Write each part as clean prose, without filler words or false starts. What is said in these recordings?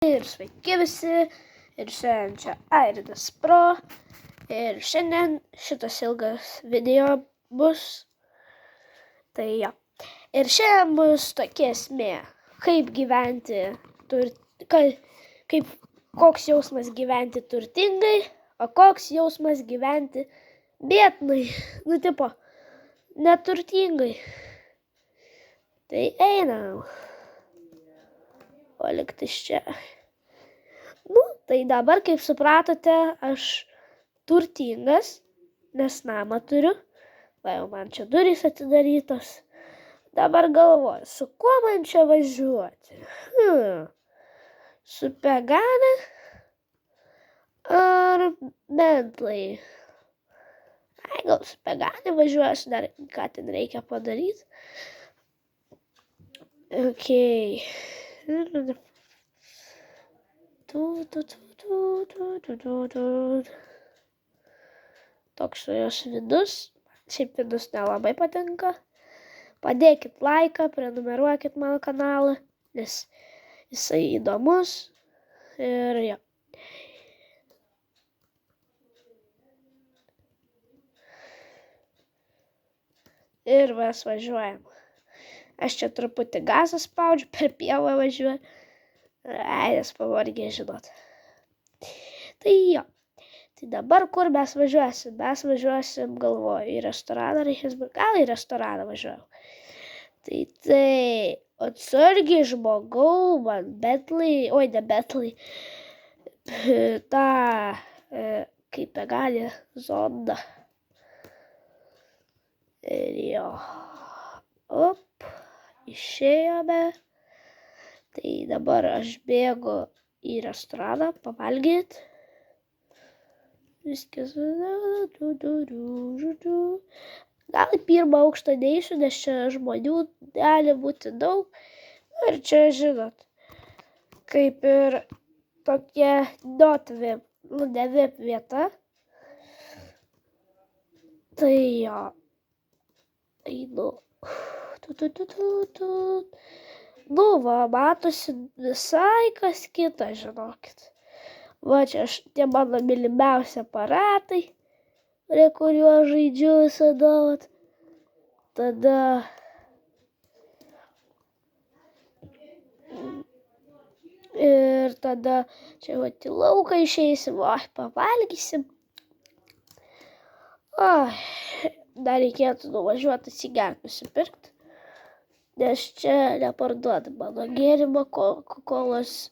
Ir sveiki visi, ir šiandien čia Airidas Pro, ir šiandien šitas ilgas video bus, tai jo. Ir šiandien bus tokia esmė, kaip gyventi, koks jausmas gyventi turtingai, o koks jausmas gyventi biednai, neturtingai. Tai einam. O liktis čia. Tai dabar, kaip supratote, aš turtingas, nes namą turiu. Va jau man čia durys atidarytos. Dabar galvoju, su kuo man čia važiuoti? Su Pegane ar Bentley? Gal su Pegane važiuosiu, dar ką ten reikia padaryti. Okay. Toks jos vidus. Šiaip vidus nelabai patinka. Padėkit laiką, prenumeruokit mano kanalą, nes jisai įdomus. Ir jo. Ir mes važiuojam. Aš čia truputį gazą spaudžiu, per pievą važiuoju. Nes pavargė, žinot. Tai jo. Tai dabar kur mes važiuosim? Mes važiuosim, galvoju, į restoraną, gal į restoraną važiuoju. Tai, atsargiai žmogau, man Bentley, ne Bentley, kaip Pegane zonda. Ir jo. Išėjome. Tai dabar aš bėgu į restoraną pavalgyt. Viskas. Gal į pirmą aukštą neisiu, nes čia žmonių gali būti daug. Ir čia, žinot, kaip ir tokia ne VIP vieta. Tai jo. Einu. Va, matosi visai kas kita, žinokit. Va, čia tie mano mylimiausi aparatai, prie kuriuo žaidžiu visada. Tada ir tada čia į lauką išeisim, pavalgysim. Dar reikėtų nuvažiuoti atsigert nusipirkti. Nes čia neparduoda mano gėrimą Coca-Colos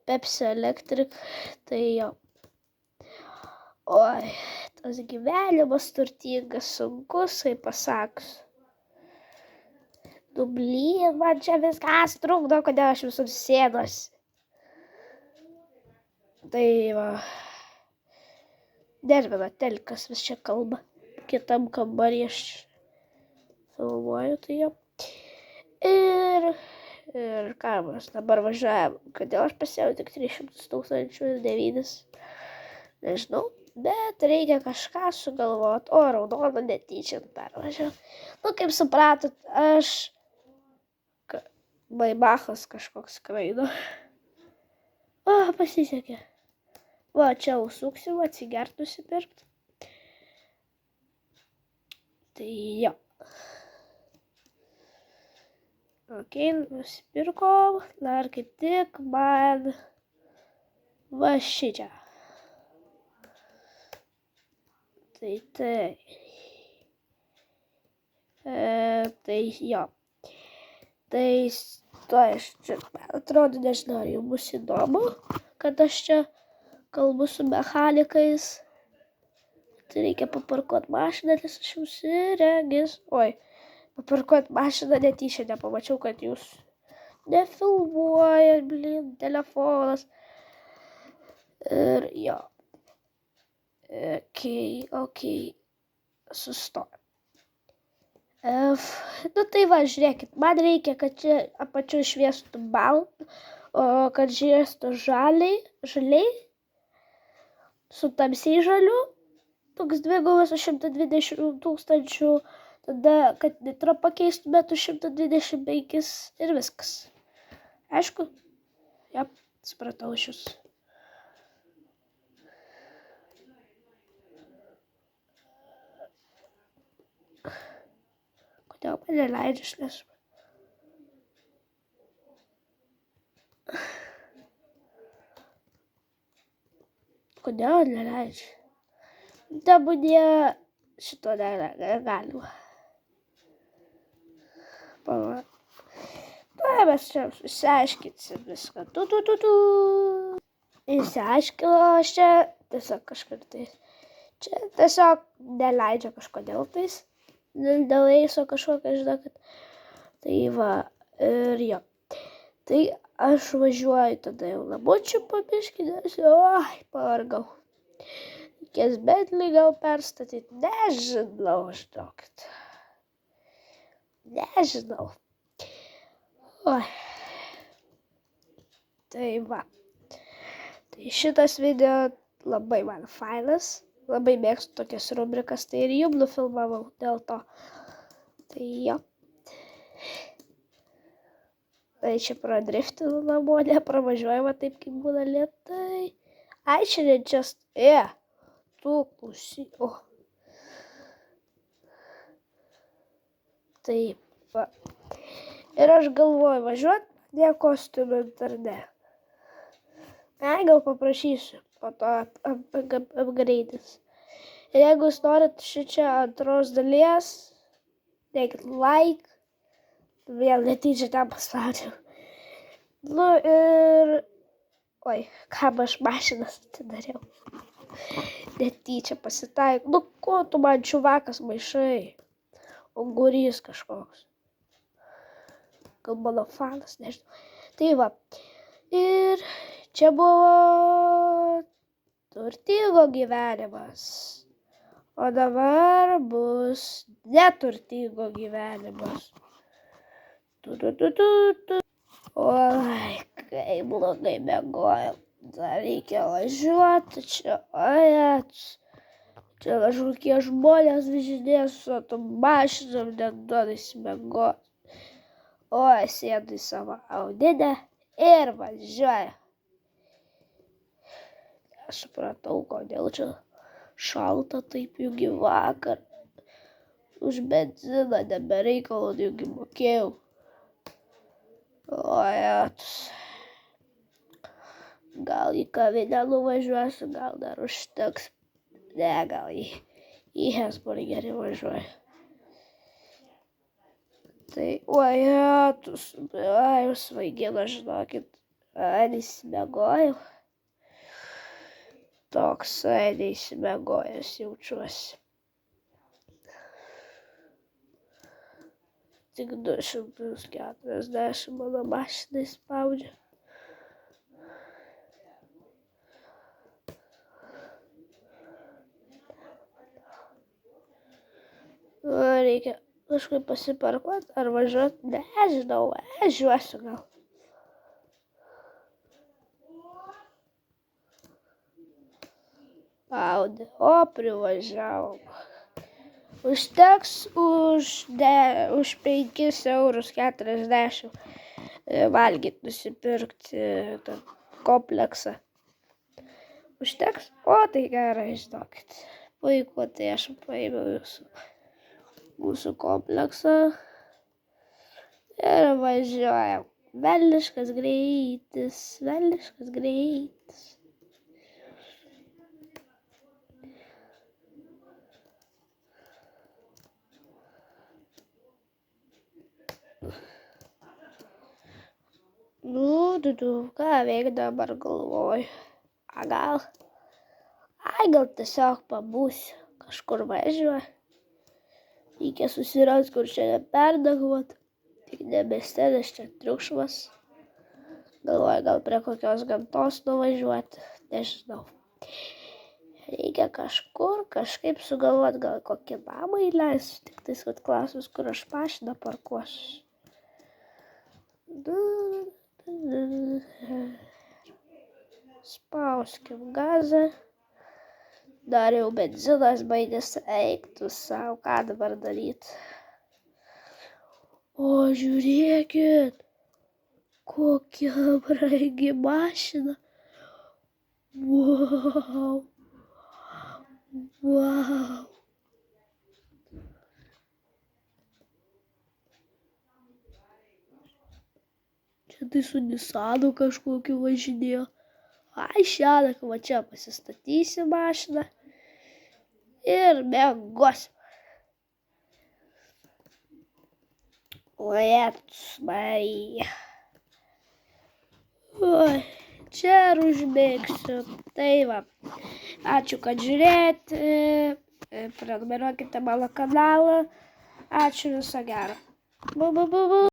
Pepsi Electric. Tai jo. Tas gyvenimas turtingas, sunkus, kaip pasakus. Man čia viskas trukdo, kodėl aš visur sėduosi. Tai va. Nervina telikas vis čia kalba. Kitam kambarį aš filmuoju, tai jo. Ir ką mes dabar važiuojam. Kodėl aš pasėjau tik 300,009? Nežinau, bet reikia kažką sugalvoti. Raudoną netyčia pervažiavau. Kaip supratot, aš Maybachas kažkoks skraido. Pasisekė. Va, čia užsuksim, atsigert nusipirkti. Tai jo. Nusipirkom. Dar kaip tik man va šičia. Tai jo. Tai aš čia, atrodo, nežinau, ar jau bus įdomu, kad aš čia kalbu su mechanikais. Tai reikia paparkuoti mašiną, nes aš jau užsirengęs. Paparkuoti mašiną netyčia, nepamačiau, kad jūs nefilmuojat, telefonas. Ir jo. Okay. Sustoju. Tai va, žiūrėkit, man reikia, kad čia apačiu šviestų baltą, o kad šviestų žaliai, su tamsiai žaliu, toks dvigubas už 120,000, tada, kad nitro pakeistumėt už 125 ir viskas. Aišku? Jep, supratau iš jūsų. Kodėl man neleidžia, aš nesu. Kodėl neleidžia? Tebūnie šito negalima. Pala. Na, mes čia išsiaiškinsim viską. Išsiaiškino aš čia tiesiog kažkur tai. Čia tiesiog neleidžia kažkodėl tais. Dėl eiso kažkokio, žinokit. Tai va, ir jo. Tai aš važiuoju tada jau namučių pabiškį, nes pavargau. Reikės Bentley gal perstatyti, nežinau, žinokit. Nežinau. Oi. Tai va. Tai šitas video labai man fainas. Labai mėgstu tokias rubrikas, tai ir jum nufilmavau dėl to. Tai jo. Tai čia pradriftinu namo, nepravažiuojama taip, kaip būna lėtai. Ai, šiandien čia... tu klausyk. Taip, va. Ir aš galvoju, važiuot ne kostiumint ar ne. Ai, gal paprašysiu, po to upgrade'is. Ir jeigu jūs norit šičia antros dalies, dėkit like. Vėl netyčia ten paspaudžiau. Nu ir... Oi, kam aš mašinas atidariau. Netyčia pasitaiko. Nu, ko tu man čiuvakas maišai? Ungurys kažkoks. Gal mano fanas, nežinau. Tai va. Ir čia buvo turtingo gyvenimas. O dabar bus neturtingo gyvenimas. Oi, kaip blogai miegojau. Dar reikia važiuoti čia. Čia kažkokie žmonės važinės su tom mašinom, neduoda įsimiegoti. Oi, sėdu į savo audinę ir važiuoju. Nesupratau, kodėl čia šalta taip juk į vakar. Už benziną nebereikalo juk mokėjau. Gal į kavinę nuvažiuosiu, gal dar užteks. Ne, gal į Hesburgerį važiuoju. Tai, jau svaigina, žinokit. Neįsimiegojau. Toksai neįsimiegojęs jaučiuosi. Tik 240 mano mašinai spaudžia. Reikia kažkaip pasiparkuoti ar važiuoti. Nežinau, važiuosiu gal. Audi, privažiavom. Užteks už 5,40 € valgyti, nusipirkti kompleksą. Užteks? Tai gerai, žinokit. Puiku, tai aš paėmiau mūsų kompleksą ir važiuojam. Velniškas greitis, velniškas greitis. Ką veik dabar galvoju. Gal tiesiog pabūsiu, kažkur važiuoju. Reikia susirasti, kur čia neperdagvot. Tik ne mieste, nes čia triukšmas. Galvoju, gal prie kokios gamtos nuvažiuoti, nežinau. Reikia kažkur, kažkaip sugalvoti, gal kokį namą įleisiu. Tik tais, kad klausimus, kur aš mašiną parkuosiu. Spauskim gazą. Dar jau benzinas baigės, eik tu savo, ką dabar daryti. Žiūrėkit, Kokia brangi mašina. Wow. Wow. Čia tai su Nissanu kažkokiu važinėjo. Ai, šiąnakt va čia pasistatysiu mašiną ir miegosiu. Lietus Marija. Oi, čia ir užmėgsiu. Tai va, ačiū, kad žiūrėjot. Prenumeruokite mano kanalą. Ačiū, viso gero. Bu.